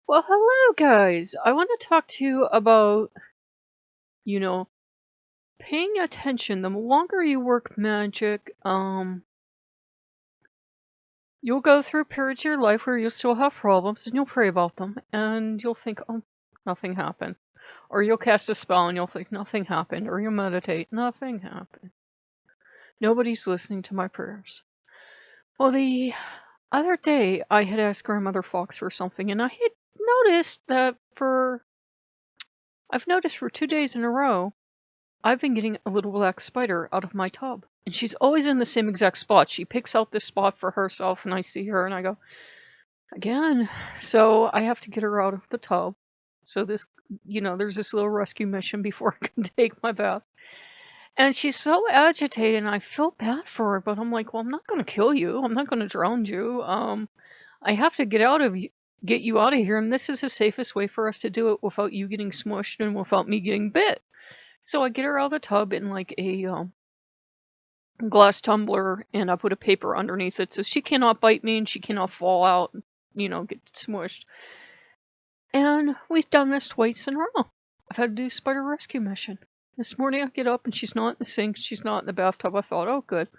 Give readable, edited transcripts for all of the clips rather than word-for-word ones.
Well, hello guys. I want to talk to you about, you know, paying attention. The longer you work magic, you'll go through periods of your life where you'll still have problems and you'll pray about them and you'll think, oh, nothing happened. Or you'll cast a spell and you'll think nothing happened. Or you'll meditate, nothing happened. Nobody's listening to my prayers. Well, the other day I had asked Grandmother Fox for something and I had noticed that I've noticed for 2 days in a row I've been getting a little black spider out of my tub. And she's always in the same exact spot. She picks out this spot for herself, and I see her, and I go, again. So I have to get her out of the tub. So there's this little rescue mission before I can take my bath. And she's so agitated, and I feel bad for her, but I'm like, well, I'm not going to kill you. I'm not going to drown you. I have to get you out of here, and this is the safest way for us to do it without you getting smushed and without me getting bit. So I get her out of the tub in like a glass tumbler, and I put a paper underneath it so she cannot bite me and she cannot fall out, get smushed. And we've done this twice in a row. I've had to do a spider rescue mission. This morning I get up and she's not in the sink, she's not in the bathtub. I thought, oh good.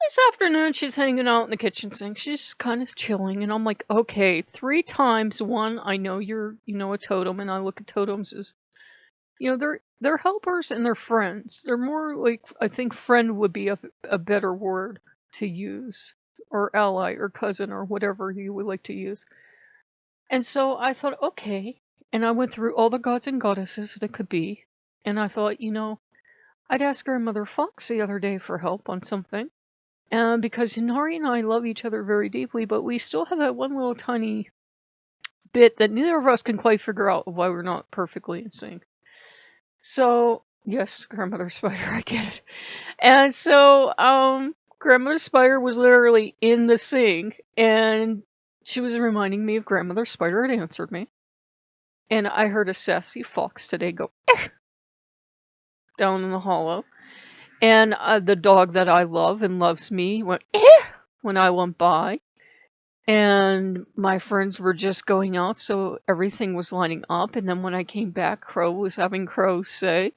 This afternoon she's hanging out in the kitchen sink. She's just kind of chilling, and I'm like, okay, 3 times. One, I know you're, a totem, and I look at totems as, they're helpers and they're friends. They're more like, I think friend would be a better word to use, or ally or cousin or whatever you would like to use. And so I thought, okay, and I went through all the gods and goddesses that it could be, and I thought, I'd ask Grandmother Fox the other day for help on something, because Nari and I love each other very deeply, but we still have that one little tiny bit that neither of us can quite figure out why we're not perfectly in sync. So, yes, Grandmother Spider, I get it. And so, Grandmother Spider was literally in the sink, and she was reminding me of Grandmother Spider had answered me. And I heard a sassy fox today go, eh, down in the hollow. And the dog that I love and loves me went, eh, when I went by. And my friends were just going out, so everything was lining up. And then when I came back, Crow was having crows say.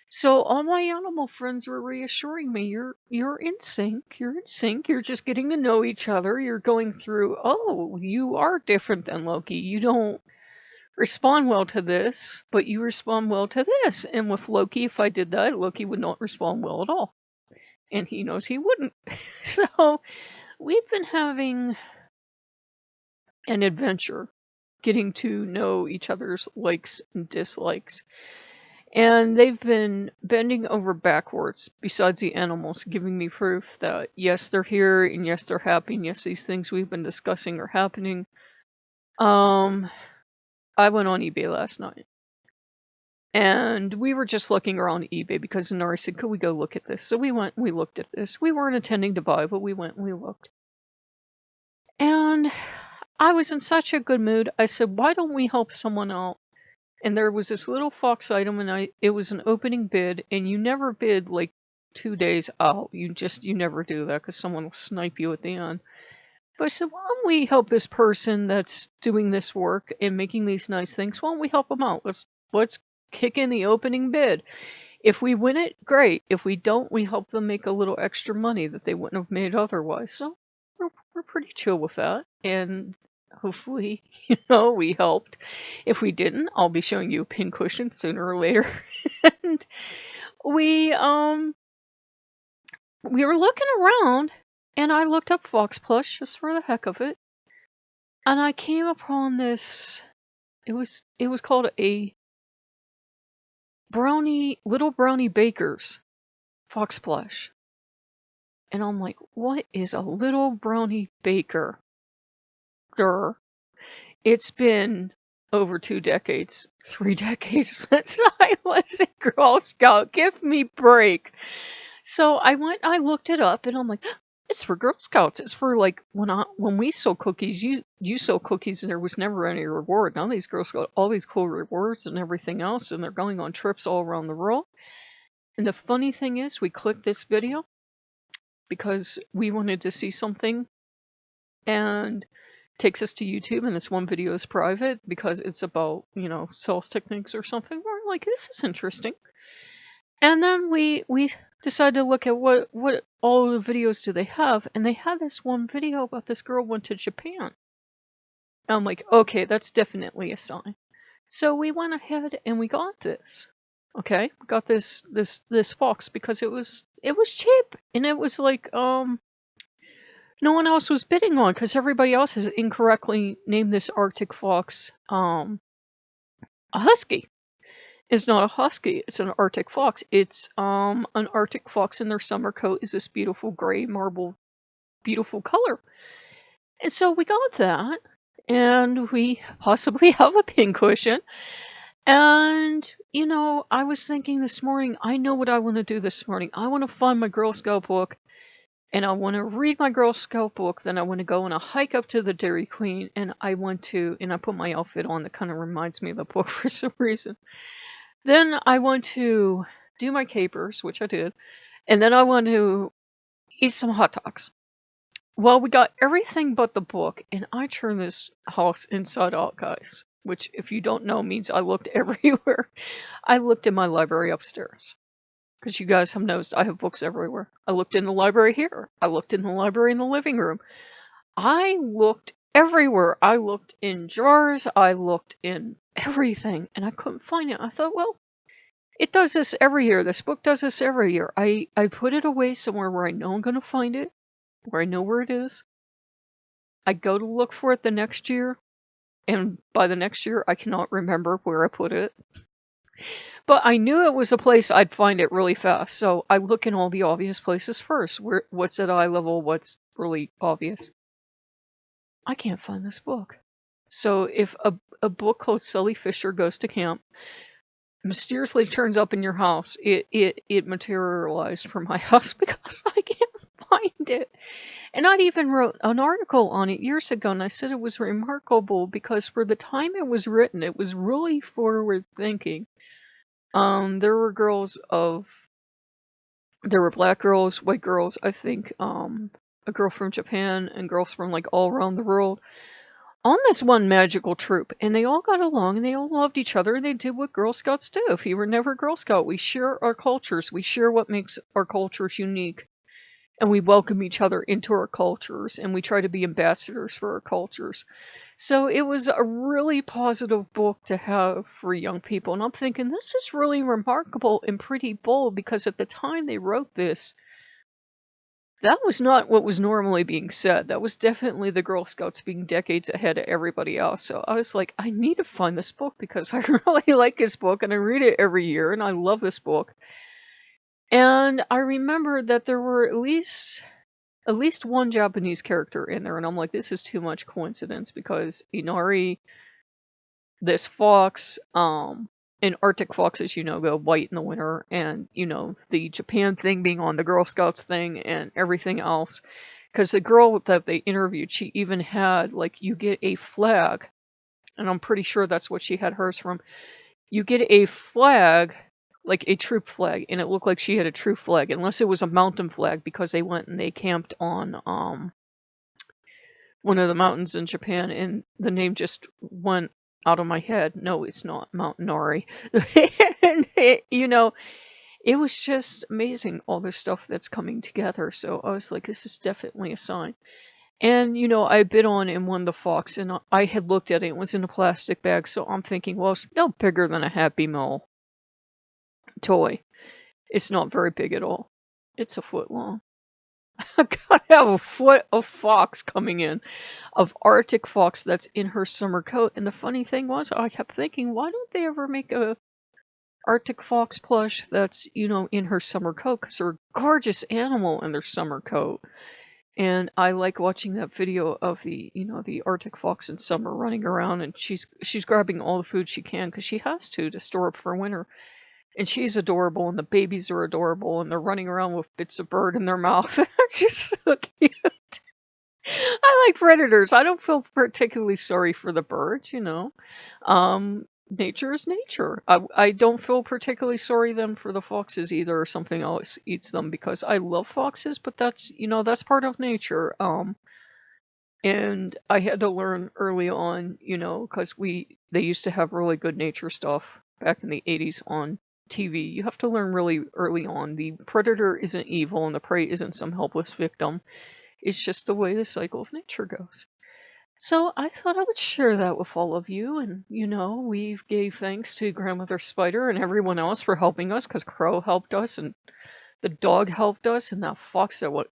So all my animal friends were reassuring me, you're in sync, you're in sync, you're just getting to know each other, you're going through, oh, you are different than Loki, you don't respond well to this, but you respond well to this. And with Loki, if I did that, Loki would not respond well at all. And he knows he wouldn't. So we've been having an adventure, getting to know each other's likes and dislikes. And they've been bending over backwards, besides the animals, giving me proof that yes, they're here, and yes, they're happy, and yes, these things we've been discussing are happening. I went on eBay last night, and we were just looking around eBay because Nari said, could we go look at this? So we went and we looked at this. We weren't intending to buy, but we went and we looked. And I was in such a good mood. I said, why don't we help someone out? And there was this little fox item, and it was an opening bid, and you never bid like 2 days out. You never do that because someone will snipe you at the end. But I said, why don't we help this person that's doing this work and making these nice things? Why don't we help them out? Let's kick in the opening bid. If we win it, great. If we don't, we help them make a little extra money that they wouldn't have made otherwise. So we're pretty chill with that. And hopefully, we helped. If we didn't, I'll be showing you a pincushion sooner or later. And we were looking around, and I looked up fox plush just for the heck of it, and I came upon this. It was called a little brownie baker's fox plush, and I'm like, what is a little brownie baker? It's been over 2 decades, 3 decades since I was a Girl Scout. Give me break. So I looked it up, and I'm like, it's for Girl Scouts. It's for like when we sold cookies, you sold cookies and there was never any reward. Now these girls got all these cool rewards and everything else, and they're going on trips all around the world. And the funny thing is, we clicked this video because we wanted to see something, and takes us to YouTube, and this one video is private because it's about, sales techniques or something. We're like, this is interesting. And then we decided to look at what all the videos do they have, and they had this one video about this girl went to Japan. I'm like, okay, that's definitely a sign. So we went ahead and we got this. Okay, we got this fox because it was cheap, and it was like no one else was bidding on, because everybody else has incorrectly named this Arctic fox a husky. It's not a husky, it's an Arctic fox. It's an Arctic fox, and their summer coat is this beautiful gray marble, beautiful color. And so we got that, and we possibly have a pincushion. And, I was thinking this morning, I know what I want to do this morning. I want to find my Girl Scout book, and I want to read my Girl Scout book. Then I want to go on a hike up to the Dairy Queen, and I put my outfit on that kind of reminds me of the book for some reason. Then I want to do my capers, which I did, and then I want to eat some hot dogs. Well, we got everything but the book, and I turned this house inside out, guys. Which, if you don't know, means I looked everywhere. I looked in my library upstairs. Because you guys have noticed I have books everywhere. I looked in the library here. I looked in the library in the living room. I looked everywhere. I looked in drawers. I looked in everything. And I couldn't find it. I thought, well, it does this every year. This book does this every year. I put it away somewhere where I know I'm going to find it. Where I know where it is. I go to look for it the next year. And by the next year, I cannot remember where I put it. But I knew it was a place I'd find it really fast. So I look in all the obvious places first. What's at eye level, what's really obvious. I can't find this book. So if a book called Sully Fisher Goes to Camp mysteriously turns up in your house, it materialized from my house because I can't find it. And I even wrote an article on it years ago, and I said it was remarkable because for the time it was written, it was really forward thinking. There were black girls, white girls, I think, a girl from Japan, and girls from like all around the world on this one magical troop, and they all got along, and they all loved each other, and they did what Girl Scouts do. If you were never a Girl Scout, we share our cultures, we share what makes our cultures unique. And we welcome each other into our cultures, and we try to be ambassadors for our cultures. So it was a really positive book to have for young people. And I'm thinking, this is really remarkable and pretty bold, because at the time they wrote this, that was not what was normally being said. That was definitely the Girl Scouts being decades ahead of everybody else. So I was like, I need to find this book because I really like this book, and I read it every year, and I love this book. And I remember that there were at least one Japanese character in there, and I'm like, this is too much coincidence, because Inari, this fox, and Arctic foxes, go white in the winter, and, the Japan thing being on the Girl Scouts thing and everything else. Because the girl that they interviewed, she even had, like, you get a flag, and I'm pretty sure that's what she had hers from. You get a flag, like a troop flag, and it looked like she had a troop flag, unless it was a mountain flag, because they went and they camped on one of the mountains in Japan, and the name just went out of my head. No, it's not Mount Nari. And it was just amazing, all this stuff that's coming together. So I was like, this is definitely a sign. And, I bid on and won the fox, and I had looked at it. It was in a plastic bag, so I'm thinking, well, it's no bigger than a Happy Meal toy. It's not very big at all. It's a foot long. I gotta have a foot of fox coming in, of Arctic fox that's in her summer coat. And the funny thing was, I kept thinking, why don't they ever make a Arctic fox plush that's, in her summer coat? Because they're a gorgeous animal in their summer coat. And I like watching that video of the Arctic fox in summer running around, and she's grabbing all the food she can, because she has to store up for winter. And she's adorable, and the babies are adorable, and they're running around with bits of bird in their mouth. They're just so cute. I like predators. I don't feel particularly sorry for the birds, Nature is nature. I don't feel particularly sorry then for the foxes either, or something else eats them, because I love foxes, but that's part of nature. And I had to learn early on, you know, because they used to have really good nature stuff back in the 80s on TV. You have to learn really early on. The predator isn't evil and the prey isn't some helpless victim. It's just the way the cycle of nature goes. So I thought I would share that with all of you. And, you know, we gave thanks to Grandmother Spider and everyone else for helping us, because Crow helped us and the dog helped us and that fox that went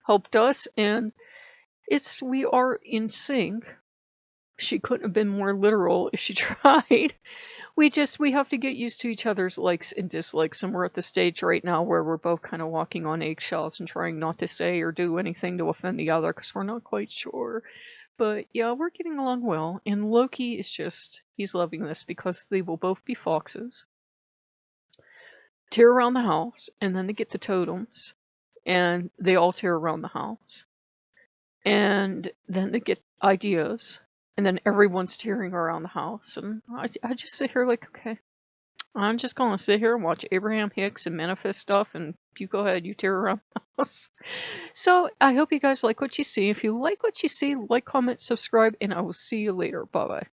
helped us. And we are in sync. She couldn't have been more literal if she tried. We have to get used to each other's likes and dislikes, and we're at the stage right now where we're both kind of walking on eggshells and trying not to say or do anything to offend the other because we're not quite sure. But yeah, we're getting along well, and Loki is he's loving this because they will both be foxes. Tear around the house, and then they get the totems, and they all tear around the house. And then they get ideas, and then everyone's tearing around the house, and I just sit here like, okay, I'm just gonna sit here and watch Abraham Hicks and manifest stuff, and you go ahead, you tear around the house. So I hope you guys like what you see. If you like what you see, like, comment, subscribe, and I will see you later. Bye bye.